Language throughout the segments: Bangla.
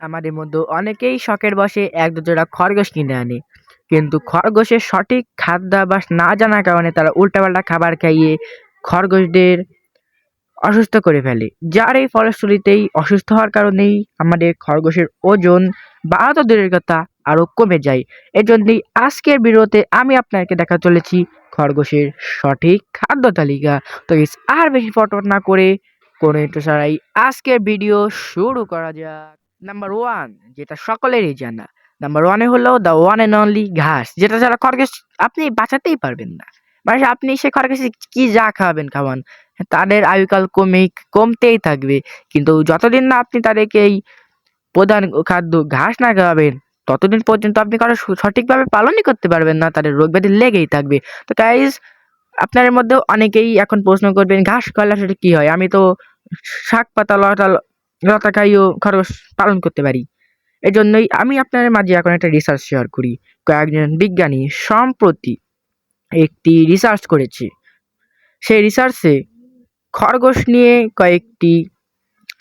আমাদের মধ্যে অনেকেই শখের বশে এক দু জোড়া খরগোশ কিনে আনে, কিন্তু খরগোশের সঠিক খাদ্যাভ্যাস না জানার কারণে তারা উল্টাপাল্টা খাবার খাইয়ে খরগোশদের অসুস্থ করে ফেলে, যার এই ফলশ্রুতিতেই অসুস্থ হওয়ার কারণেই আমাদের খরগোশের ওজন বা আহত দূরের কথা আরো কমে যায়। এজন্যই আজকের ভিডিওতে আমি আপনাকে দেখা চলেছি খরগোশের সঠিক খাদ্য তালিকা। তো guys, আর বেশি ফটো না করে কোনো একটু ছাড়াই আজকের ভিডিও শুরু করা যাক। নাম্বার ওয়ান, যেটা সকলেরই জানা, নাম্বার ওয়ানে হলো দ্য ওয়ান অ্যান্ড অনলি ঘাস, যেটা ছাড়া খরগোশ আপনি বাঁচাতেই পারবেন না। মানে আপনি সে খরগোশে কি যা খাওয়াবেন খাওয়ান, তাদের আয়ুকাল কমতেই থাকবে। কিন্তু যতদিন না আপনি তাদেরকে এই প্রধান খাদ্য ঘাস না খাওয়াবেন, ততদিন পর্যন্ত আপনি কারো সঠিকভাবে পালনই করতে পারবেন না, তাদের রোগ ব্যাধি লেগেই থাকবে। তো গাইস, আপনাদের মধ্যে অনেকেই এখন প্রশ্ন করবেন ঘাস খাওয়ালে সেটা কি হয়, আমি তো শাক পাতা লতা লতা খাইও খরগোশ পালন করতে পারি। এজন্যই আমি আপনাদের মাঝে এখন একটা রিসার্চ শেয়ার করি। কয়েকজন বিজ্ঞানী সম্প্রতি একটি রিসার্চ করেছে। সেই রিসার্চে খরগোশ নিয়ে কয়েকটি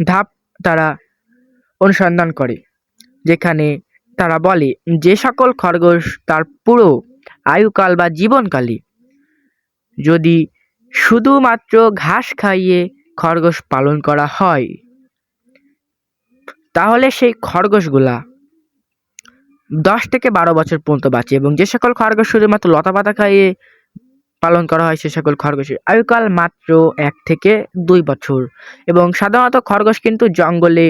ধাপ তারা অনুসন্ধান করে, যেখানে তারা বলে যে সকল খরগোশ তার পুরো আয়ুকাল বা জীবনকালে যদি শুধুমাত্র ঘাস খাইয়ে খরগোশ পালন করা হয়, তাহলে সেই খরগোশগুলা 10 থেকে 12 বছর পর্যন্ত বাঁচে, এবং যে সকল খরগোশ শুধুমাত্র লতা পাতা খাইয়ে পালন করা হয় সে সকল খরগোশের আয়ুকাল মাত্র 1 থেকে 2 বছর। এবং সাধারণত খরগোশ কিন্তু জঙ্গলে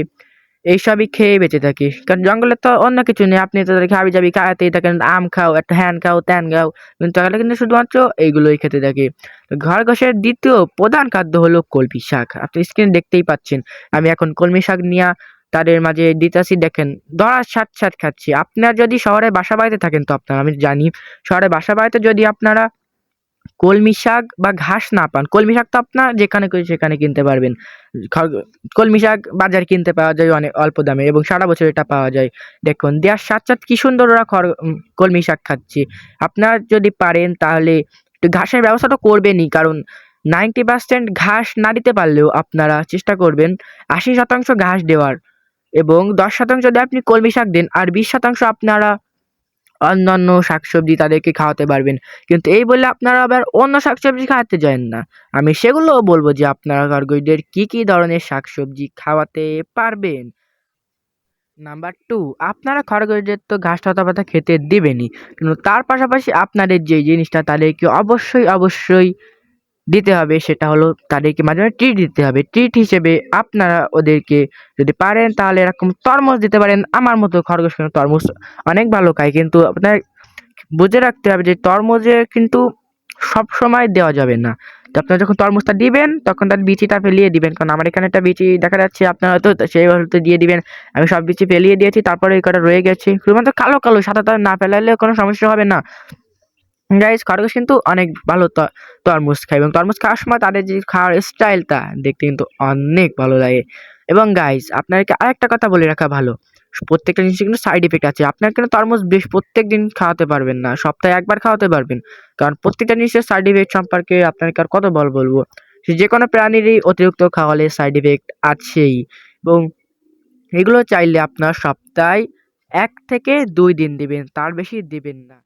এইসবই খেয়ে বেঁচে থাকে, কারণ জঙ্গলে তো অন্য কিছু নেই, আপনি তাদেরকে হাবি জাবি খাওয়াতেই থাকেন, আম খাও, একটা হ্যান খাও, ত্যান খাও, কিন্তু তাহলে কিন্তু শুধুমাত্র এইগুলোই খেতে থাকে। তো খরগোশের দ্বিতীয় প্রধান খাদ্য হলো কলমি শাক। আপনি স্ক্রিন দেখতেই পাচ্ছেন, আমি এখন কলমি শাক নিয়ে তাদের মাঝে দিতাছি, দেখেন ধরার সাথ সাথ খাচ্ছি। আপনার যদি শহরে বাসা বাড়িতে থাকেন, তো আপনারা, আমি জানি শহরে বাসা বাড়িতে যদি আপনারা কলমি শাক বা ঘাস না পান, কলমি শাক তো আপনার যেখানে খুশি সেখানে কিনতে পারবেন। কলমি শাক বাজারে কিনতে পাওয়া যায় অনেক অল্প দামে, এবং সারা বছর এটা পাওয়া যায়। দেখুন দেওয়ার সাথ সাথ কি সুন্দর ওরা কলমি শাক খাচ্ছে। আপনার যদি পারেন তাহলে একটু ঘাসের ব্যবস্থা তো করবেনই, কারণ 90% ঘাস না দিতে পারলেও আপনারা চেষ্টা করবেন 80% ঘাস দেওয়ার, এবং 10% যদি আপনি কলমি শাক দেন, আর 20% আপনারা অন্যান্য শাকসবজি তাদেরকে খাওয়াতে পারবেন। কিন্তু এই বলে আপনারা আবার অন্য শাকসবজি খাওয়াতে যান না। আমি সেগুলোও বলবো যে আপনারা খরগোশদের কি কি ধরনের শাকসবজি খাওয়াতে পারবেন। নাম্বার টু, আপনারা খরগোশদের তো ঘাস লতা পাতা খেতে দিবেনই, কিন্তু তার পাশাপাশি আপনাদের যে জিনিসটা তাদেরকে অবশ্যই অবশ্যই দিতে হবে, সেটা হলো তাদেরকে মাঝে মাঝে ট্রিট দিতে হবে। ট্রিট হিসেবে আপনারা ওদেরকে যদি পারেন তাহলে এরকম তরমুজ দিতে পারেন। আমার মতো খরগোশ কিন্তু তরমুজ অনেক ভালো খায়, কিন্তু আপনার বুঝে রাখতে হবে যে তরমুজে কিন্তু সব সময় দেওয়া যাবে না। তো আপনারা যখন তরমুজটা দিবেন তখন তার বিচিটা ফেলিয়ে দিবেন, কারণ আমার এখানে একটা বিচি দেখা যাচ্ছে, আপনারা হয়তো সেই হয়তো দিয়ে দিবেন। আমি সব বিচি ফেলিয়ে দিয়েছি, তারপরে এই কটা রয়ে গেছে, শুধুমাত্র কালো কালো, সাদা না ফেলালে কোনো সমস্যা হবে না। গাইস, খরগোশ কিন্তু অনেক ভালো তরমুজ খায়, এবং তরমুজ খাওয়ার সময় তাদের যে খাওয়ার স্টাইলটা দেখতে কিন্তু অনেক ভালো লাগে। এবং গাইস, আপনাদেরকে আরেকটা কথা বলে রাখা ভালো, প্রত্যেকটা জিনিসের কিন্তু সাইড ইফেক্ট আছে। আপনার কিন্তু তরমুজ বেশ প্রত্যেক দিন খাওয়াতে পারবেন না, সপ্তাহে একবার খাওয়াতে পারবেন, কারণ প্রত্যেকটা জিনিসের সাইড ইফেক্ট সম্পর্কে আপনাকে আর কত বলবো। সে যে কোনো প্রাণীরই অতিরিক্ত খাওয়ালে সাইড ইফেক্ট আছেই, এবং এগুলো চাইলে আপনার সপ্তাহে 1 থেকে 2 দিন দিবেন, তার বেশি দিবেন না।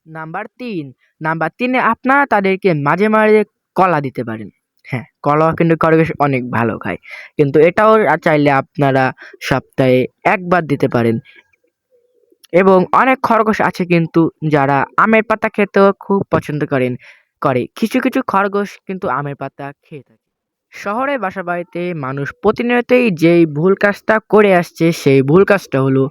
নাম্বার তিনে আপনারা তাদেরকে মাঝে মাঝে কলা দিতে পারেন। হ্যাঁ, কলাও কিন্তু খরগোশ অনেক ভালো খায়, কিন্তু এটাও চাইলে আপনারা সপ্তাহে একবার দিতে পারেন। এবং অনেক খরগোশ আছে কিন্তু যারা আমের পাতা খেতেও খুব পছন্দ করে কিছু কিছু খরগোশ কিন্তু আমের পাতা খেয়ে থাকে। শহরে বাসা বাড়িতে মানুষ প্রতিনিয়তই যেই ভুল কাজটা করে আসছে, সেই ভুল কাজটা হলো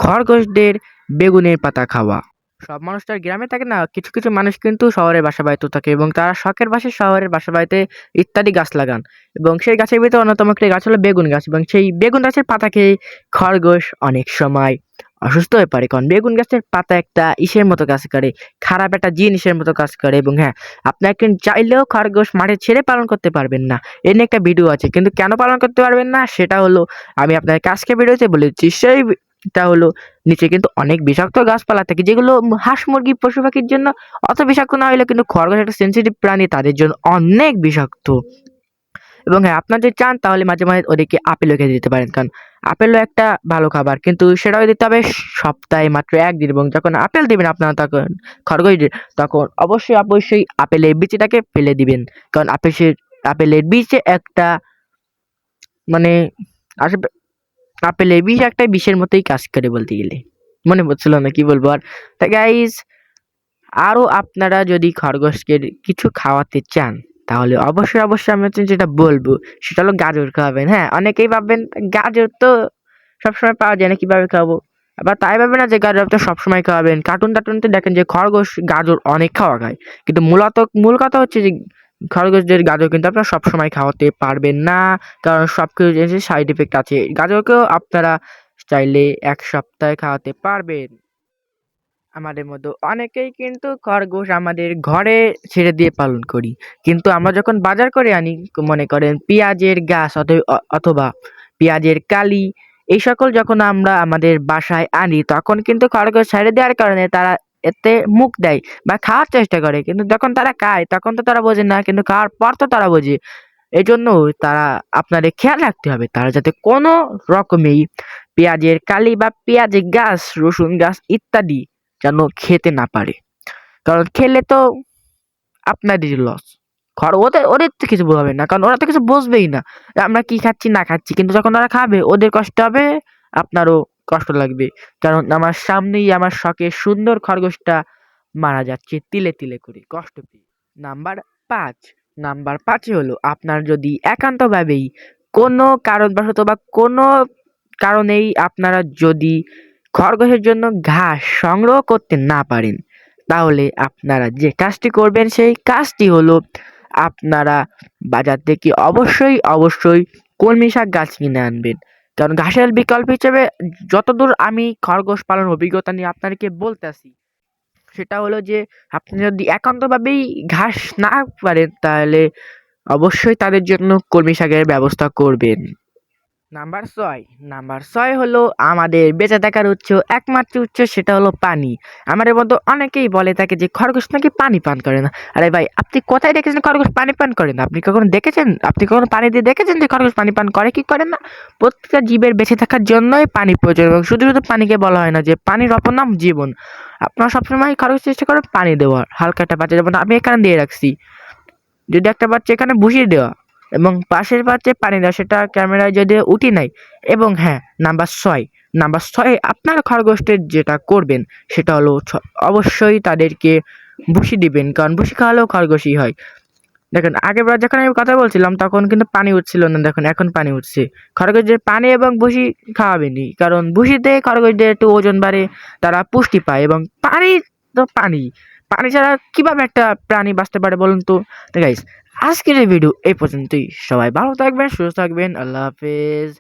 খরগোশদের বেগুনের পাতা খাওয়া। সব মানুষ তো আর গ্রামে থাকে না, কিছু কিছু মানুষ কিন্তু শহরে বাসা বাড়িতেও থাকে, এবং তারা শখের বশে শহরের বাসা বাড়িতে ইত্যাদি গাছ লাগান। এবং সেই গাছের ভিতরে অন্যতম একটি গাছ হলো বেগুন গাছ, এবং সেই বেগুন গাছের পাতা খেয়ে খরগোশ অনেক সময় অসুস্থ হয়ে পড়ে, কারণ বেগুন গাছের পাতা একটা ইসের মতো কাজ করে, খারাপ একটা জিনিসের মতো কাজ করে। এবং হ্যাঁ, আপনার কিন্তু চাইলেও খরগোশ মাঠে ছেড়ে পালন করতে পারবেন না, এ নিয়ে একটা ভিডিও আছে, কিন্তু কেন পালন করতে পারবেন না সেটা হলো আমি আপনাকে আজকে ভিডিওতে বলেছি। সেইটা হলো নিচে কিন্তু অনেক বিষাক্ত গাছপালা থাকে, যেগুলো হাঁস মুরগি পশু পাখির জন্য অত বিষাক্ত না হলে কিন্তু খরগোশ একটা সেন্সিটিভ প্রাণী, তাদের জন্য অনেক বিষাক্ত। এবং হ্যাঁ, আপনারা যদি চান তাহলে মাঝে মাঝে ওদেরকে আপেলও খেতে দিতে পারেন, কারণ আপেলও একটা ভালো খাবার, কিন্তু সেটাও দিতে হবে সপ্তাহে মাত্র একদিন। এবং যখন আপেল দিবেন আপনারা তখন খরগোশদের, তখন অবশ্যই অবশ্যই আপেলের বীজটাকে ফেলে দিবেন, কারণ আপেলের বীজে একটা মানে আসলে আপেলের বীজ একটা বিষের মতোই কাজ করে বলতে গেলে, মনে পড়ছিল না কি বলবো আর। তা গাইস, আরো আপনারা যদি খরগোশকে কিছু খাওয়াতে চান তাহলে অবশ্যই অবশ্যই আমি হচ্ছে যেটা বলবো সেটা হলো গাজর খাওয়াবেন। হ্যাঁ, অনেকেই ভাববেন গাজর তো সবসময় পাওয়া যায় না, কিভাবে খাবো? আবার তাই ভাবে না যে গাজর তো সবসময় খাওয়াবেন। কার্টুনতে দেখেন যে খরগোশ গাজর অনেক খাওয়া খায়, কিন্তু মূল কথা হচ্ছে যে খরগোশদের গাজর কিন্তু আপনারা সবসময় খাওয়াতে পারবেন না, কারণ সব কিছু জিনিসের সাইড ইফেক্ট আছে। গাজরকেও আপনারা চাইলে ১ সপ্তাহে খাওয়াতে পারবেন। আমাদের মতো অনেকেই কিন্তু খরগোশ আমাদের ঘরে ছেড়ে দিয়ে পালন করি, কিন্তু আমরা যখন বাজার করে আনি, মনে করেন পেঁয়াজের গাছ অথবা পেঁয়াজের কালি, এই সকল যখন আমরা আমাদের বাসায় আনি তখন কিন্তু খরগোশ ছেড়ে দেওয়ার কারণে তারা এতে মুখ দেয় বা খাওয়ার চেষ্টা করে, কিন্তু যখন তারা খায় তখন তো তারা বোঝে না, কিন্তু খাওয়ার পর তো তারা বোঝে। এই জন্য তারা আপনাদের খেয়াল রাখতে হবে তারা যাতে কোনো রকমেই পেঁয়াজের কালি বা পেঁয়াজের গাছ, রসুন গাছ ইত্যাদি যেন খেতে না পারে, কারণ খেলে তো আপনাদেরই লস। ওদের ওদের তো কিছু হবে না, কারণ ওরা তো কিছু বুঝবেই না আমরা কি খাচ্ছি না খাচ্ছি, কিন্তু যখন ওরা খাবে ওদের কষ্ট হবে, আপনারও কষ্ট লাগবে, কারণ আমার সামনেই আমার শখের সুন্দর খরগোশটা মারা যাচ্ছে তিলে তিলে করে কষ্ট পেয়ে। নাম্বার ৫, নাম্বার ৫ হলো আপনার যদি একান্তভাবেই কোনো কারণবশত বা কোনো কারণেই আপনারা যদি খরগোশের জন্য ঘাস সংগ্রহ করতে না পারেন, তাহলে আপনারা যে কাজটি করবেন সেই কাজটি হলো আপনারা বাজার থেকে অবশ্যই অবশ্যই কলমি শাক গাছ কিনে আনবেন, কারণ ঘাসের বিকল্প হিসেবে যতদূর আমি খরগোশ পালন অভিজ্ঞতা নিয়ে আপনাদেরকে বলতেছি সেটা হলো যে আপনি যদি একান্তভাবেই ঘাস না পারেন তাহলে অবশ্যই তাদের জন্য কলমি শাকের ব্যবস্থা করবেন। নাম্বার ৬, নাম্বার ৬ হলো আমাদের বেঁচে থাকার একমাত্র উৎস, সেটা হলো পানি। আমাদের মধ্যে অনেকেই বলে থাকে যে খরগোশ নাকি পানি পান করে না। আরে ভাই, আপনি কোথায় দেখেছেন খরগোশ পানি পান করে না? আপনি কখনো দেখেছেন? আপনি কখনো পানি দিয়ে দেখেছেন যে খরগোশ পানি পান করে কি করে না? প্রত্যেকটা জীবের বেঁচে থাকার জন্যই পানি প্রয়োজন, এবং শুধু শুধু পানিকে বলা হয় না যে পানির অপর নাম জীবন। আপনারা সবসময় খরগোশ চেষ্টা করেন পানি দেওয়ার, হালকা একটা বাচ্চা, যেমন আমি এখানে দিয়ে রাখছি, যদি একটা বাচ্চা এখানে বসিয়ে দেওয়া এবং পাশের বাচ্চায় পানি দেওয়া, সেটা ক্যামেরায় যদি উঠি নাই। এবং হ্যাঁ, নাম্বার ৬ আপনার খরগোশদের যেটা করবেন সেটা হলো অবশ্যই তাদেরকে ভুসি দিবেন, কারণ ভুসি খাওয়ালেও খরগোশই হয়। দেখেন আগেরবার যখন আমি কথা বলছিলাম তখন কিন্তু পানি উঠছিল না, দেখুন এখন পানি উঠছে। খরগোশদের পানি এবং ভুসি খাওয়াবেনই, কারণ ভুসিতে খরগোশদের একটু ওজন বাড়ে, তারা পুষ্টি পায়, এবং পানি তো পানি, পানি ছাড়া কিভাবে একটা প্রাণী বাঁচতে পারে বলুন তো? তো গাইস, আজকের এই ভিডিও এই পর্যন্তই। সবাই ভালো থাকবেন, সুস্থ থাকবেন, আল্লাহ হাফেজ।